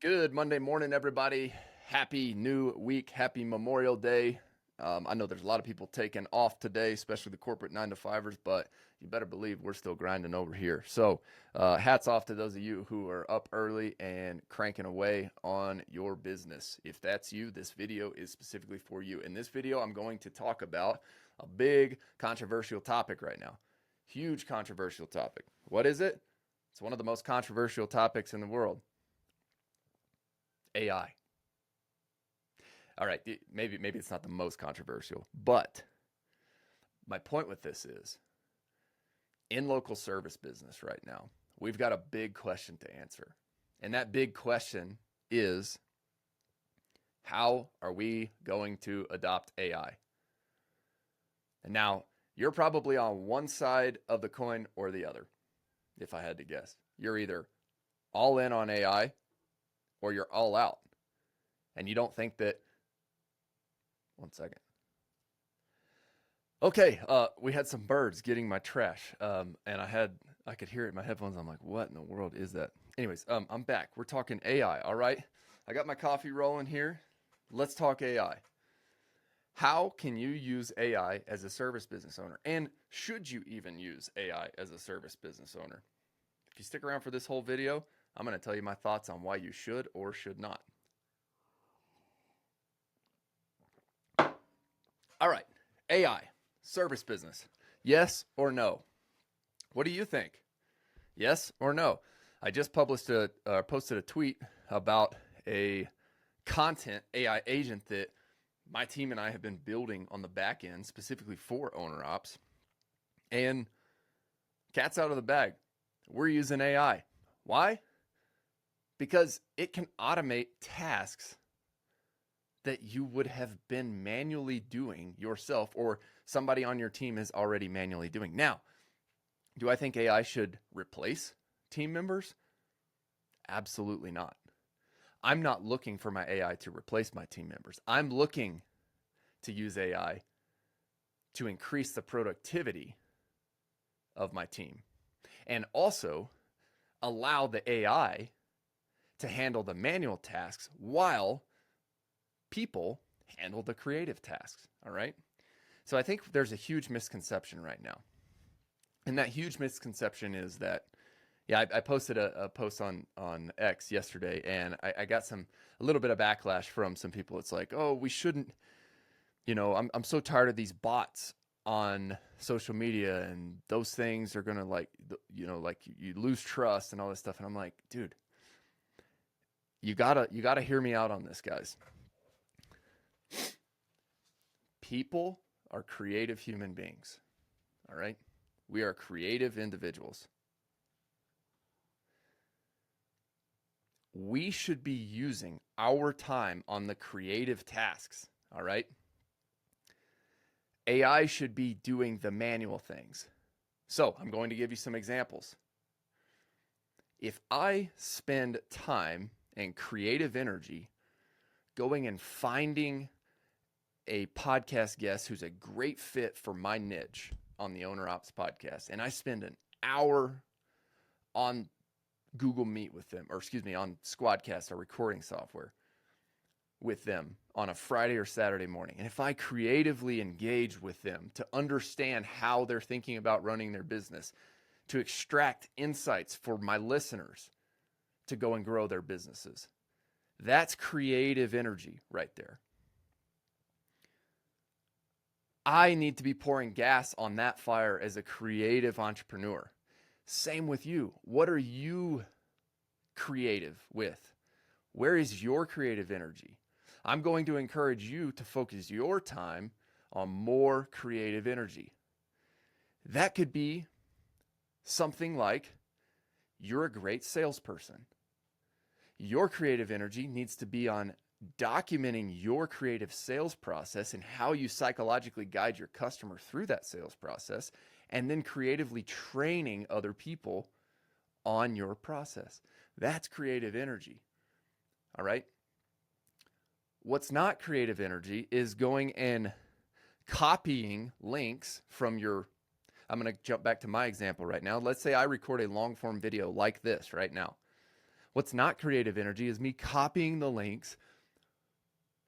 Good Monday morning, everybody. Happy new week. Happy Memorial Day. I know there's a lot of people taking off today, especially the corporate 9 to 5ers, but you better believe we're still grinding over here. So, hats off to those of you who are up early and cranking away on your business. If that's you, this video is specifically for you. In this video, I'm going to talk about a big controversial topic right now. Huge controversial topic. What is it? It's one of the most controversial topics in the world. AI. All right, maybe it's not the most controversial, but my point with this is, in local service business right now, we've got a big question to answer. And that big question is, how are we going to adopt AI? And now, you're probably on one side of the coin or the other, if I had to guess. You're either all in on AI or you're all out. And you don't think that, one second. Okay, we had some birds getting my trash, and I could hear it in my headphones. I'm like, what in the world is that? Anyways, I'm back. We're talking AI, all right? I got my coffee rolling here. Let's talk AI. How can you use AI as a service business owner? And should you even use AI as a service business owner? If you stick around for this whole video, I'm going to tell you my thoughts on why you should or should not. All right, AI, service business, yes or no? What do you think? Yes or no? I just posted a tweet about a content AI agent that my team and I have been building on the back end, specifically for owner ops. And cat's out of the bag. We're using AI. Why? Because it can automate tasks that you would have been manually doing yourself, or somebody on your team is already manually doing. Now, do I think AI should replace team members? Absolutely not. I'm not looking for my AI to replace my team members. I'm looking to use AI to increase the productivity of my team, and also allow the AI to handle the manual tasks while people handle the creative tasks. All right. So I think there's a huge misconception right now. And that huge misconception is that, I posted a post on X yesterday, and I got a little bit of backlash from some people. It's like, oh, we shouldn't, I'm so tired of these bots on social media, and those things are going to you lose trust and all this stuff. And I'm like, dude, you gotta hear me out on this, guys. People are creative human beings, all right? We are creative individuals. We should be using our time on the creative tasks, all right? AI should be doing the manual things. So I'm going to give you some examples. If I spend time and creative energy going and finding a podcast guest who's a great fit for my niche on the Owner Ops podcast, and I spend an hour on Google Meet with them, on Squadcast, our recording software, with them on a Friday or Saturday morning, and if I creatively engage with them to understand how they're thinking about running their business, to extract insights for my listeners to go and grow their businesses, that's creative energy right there. I need to be pouring gas on that fire as a creative entrepreneur. Same with you. What are you creative with? Where is your creative energy? I'm going to encourage you to focus your time on more creative energy. That could be something like, you're a great salesperson. Your creative energy needs to be on documenting your creative sales process and how you psychologically guide your customer through that sales process, and then creatively training other people on your process. That's creative energy. All right. What's not creative energy is going and copying links from I'm going to jump back to my example right now. Let's say I record a long form video like this right now. What's not creative energy is me copying the links,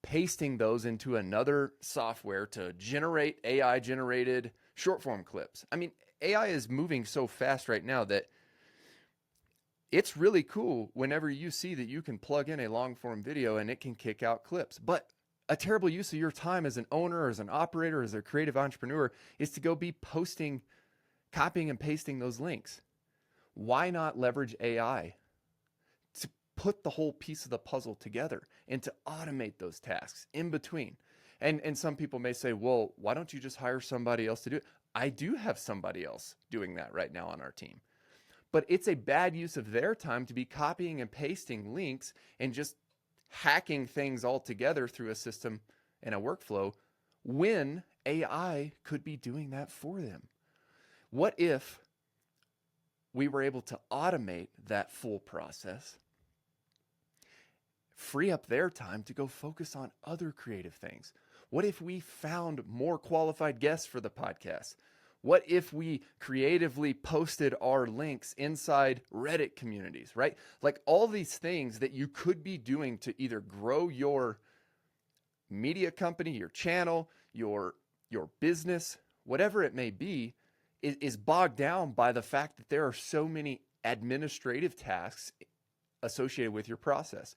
pasting those into another software to generate AI generated short form clips. I mean, AI is moving so fast right now that it's really cool whenever you see that you can plug in a long form video and it can kick out clips. But a terrible use of your time as an owner, as an operator, as a creative entrepreneur is to go be posting, copying and pasting those links. Why not leverage AI to put the whole piece of the puzzle together and to automate those tasks in between? And some people may say, well, why don't you just hire somebody else to do it? I do have somebody else doing that right now on our team. But it's a bad use of their time to be copying and pasting links and just hacking things all together through a system and a workflow when AI could be doing that for them. What if we were able to automate that full process, free up their time to go focus on other creative things? What if we found more qualified guests for the podcast? What if we creatively posted our links inside Reddit communities, right? Like all these things that you could be doing to either grow your media company, your channel, your business, whatever it may be, is bogged down by the fact that there are so many administrative tasks associated with your process.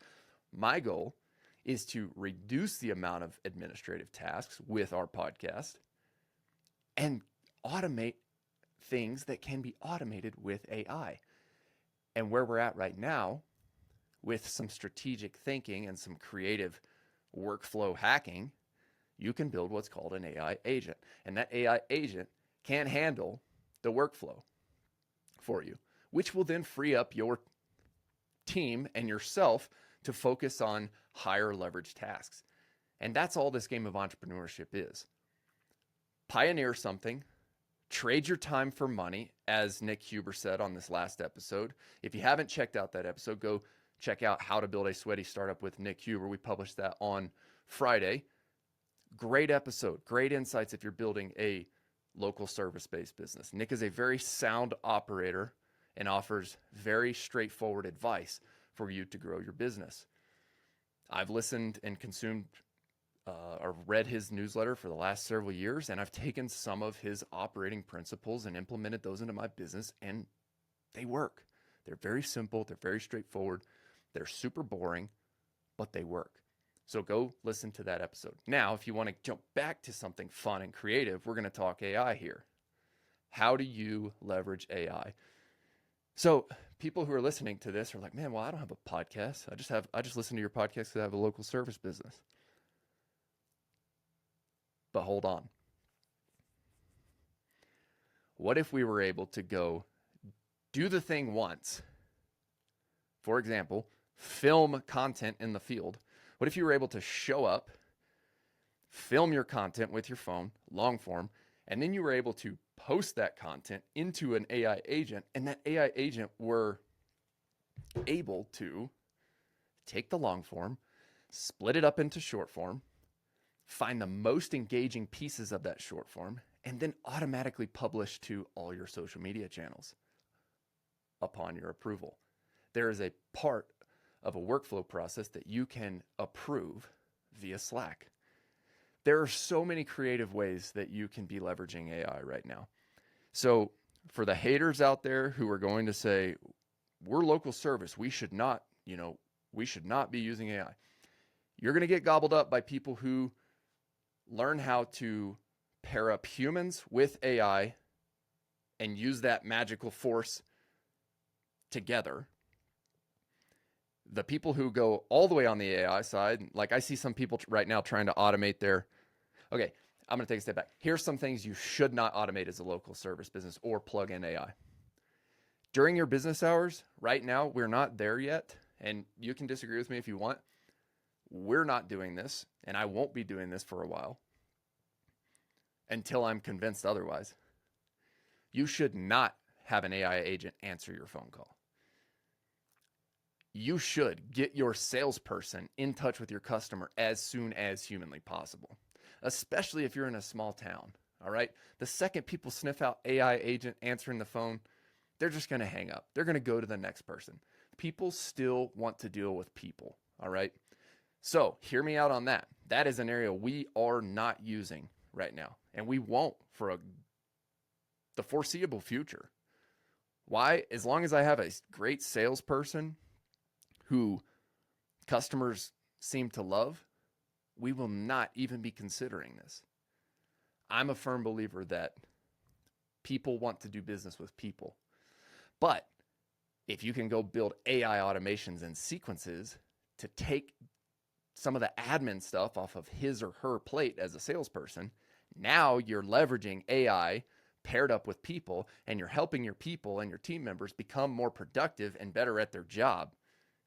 My goal is to reduce the amount of administrative tasks with our podcast and automate things that can be automated with AI. And where we're at right now, with some strategic thinking and some creative workflow hacking, you can build what's called an AI agent. And that AI agent can handle the workflow for you, which will then free up your team and yourself to focus on higher leverage tasks. And that's all this game of entrepreneurship is. Pioneer something, trade your time for money, as Nick Huber said on this last episode. If you haven't checked out that episode, go check out How to Build a Sweaty Startup with Nick Huber. We published that on Friday. Great episode, great insights if you're building a local service-based business. Nick is a very sound operator and offers very straightforward advice for you to grow your business. I've listened and consumed or read his newsletter for the last several years, and I've taken some of his operating principles and implemented those into my business, and they work. They're very simple. They're very straightforward. They're super boring, but they work. So go listen to that episode. Now, if you want to jump back to something fun and creative, we're going to talk AI here. How do you leverage AI? So people who are listening to this are like, man, well, I don't have a podcast. I just listen to your podcast because I have a local service business. But hold on. What if we were able to go do the thing once? For example, film content in the field. What if you were able to show up, film your content with your phone, long form, and then you were able to post that content into an AI agent, and that AI agent were able to take the long form, split it up into short form, find the most engaging pieces of that short form, and then automatically publish to all your social media channels upon your approval. There is a part of a workflow process that you can approve via Slack. There are so many creative ways that you can be leveraging AI right now. So for the haters out there who are going to say, we're local service, we should not be using AI. You're going to get gobbled up by people who learn how to pair up humans with AI and use that magical force together. The people who go all the way on the AI side, like I see some people right now trying to automate okay, I'm going to take a step back. Here's some things you should not automate as a local service business or plug in AI. During your business hours, right now, we're not there yet, and you can disagree with me if you want. We're not doing this, and I won't be doing this for a while until I'm convinced otherwise. You should not have an AI agent answer your phone call. You should get your salesperson in touch with your customer as soon as humanly possible, especially if you're in a small town, all right? The second people sniff out AI agent answering the phone, they're just going to hang up. They're going to go to the next person. The people still want to deal with people. All right. So hear me out on that. That is an area we are not using right now, and we won't for the foreseeable future. Why? As long as I have a great salesperson who customers seem to love, we will not even be considering this. I'm a firm believer that people want to do business with people. But if you can go build AI automations and sequences to take some of the admin stuff off of his or her plate as a salesperson, now you're leveraging AI paired up with people, and you're helping your people and your team members become more productive and better at their job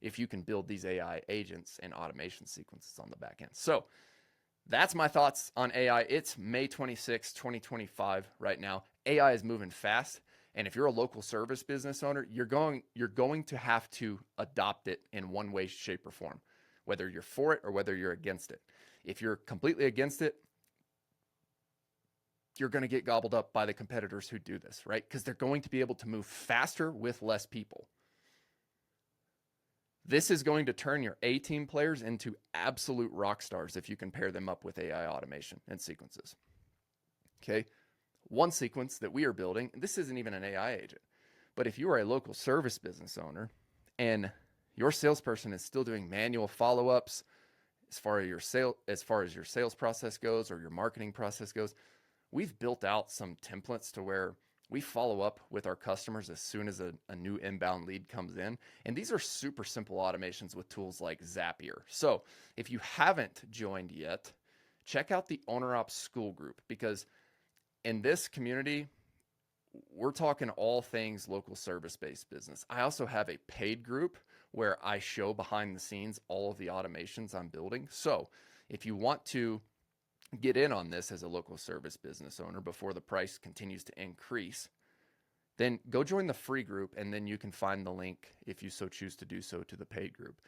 if you can build these AI agents and automation sequences on the back end. So that's my thoughts on AI. It's May 26, 2025 right now. AI is moving fast. And if you're a local service business owner, you're going to have to adopt it in one way, shape, or form, whether you're for it or whether you're against it. If you're completely against it, you're going to get gobbled up by the competitors who do this, right? Because they're going to be able to move faster with less people. This is going to turn your A-team players into absolute rock stars if you can pair them up with AI automation and sequences. Okay. One sequence that we are building, this isn't even an AI agent, but if you are a local service business owner and your salesperson is still doing manual follow-ups as far as your sales process goes or your marketing process goes, we've built out some templates to where we follow up with our customers as soon as a new inbound lead comes in. And these are super simple automations with tools like Zapier. So if you haven't joined yet, check out the Owner Ops School group, because in this community, we're talking all things local service-based business. I also have a paid group where I show behind the scenes all of the automations I'm building. So if you want to get in on this as a local service business owner before the price continues to increase, then go join the free group, and then you can find the link, if you so choose to do so, to the paid group.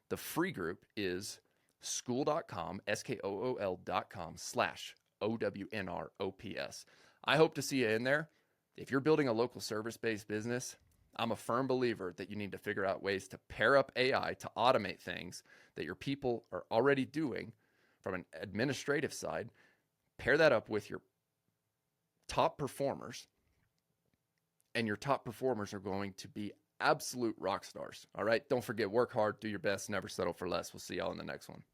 The free group is school.com, skool.com/OWNROPS. I hope to see you in there. If you're building a local service-based business, I'm a firm believer that you need to figure out ways to pair up AI to automate things that your people are already doing from an administrative side. Pair that up with your top performers, and your top performers are going to be absolute rock stars. All right. Don't forget, work hard, do your best, never settle for less. We'll see y'all in the next one.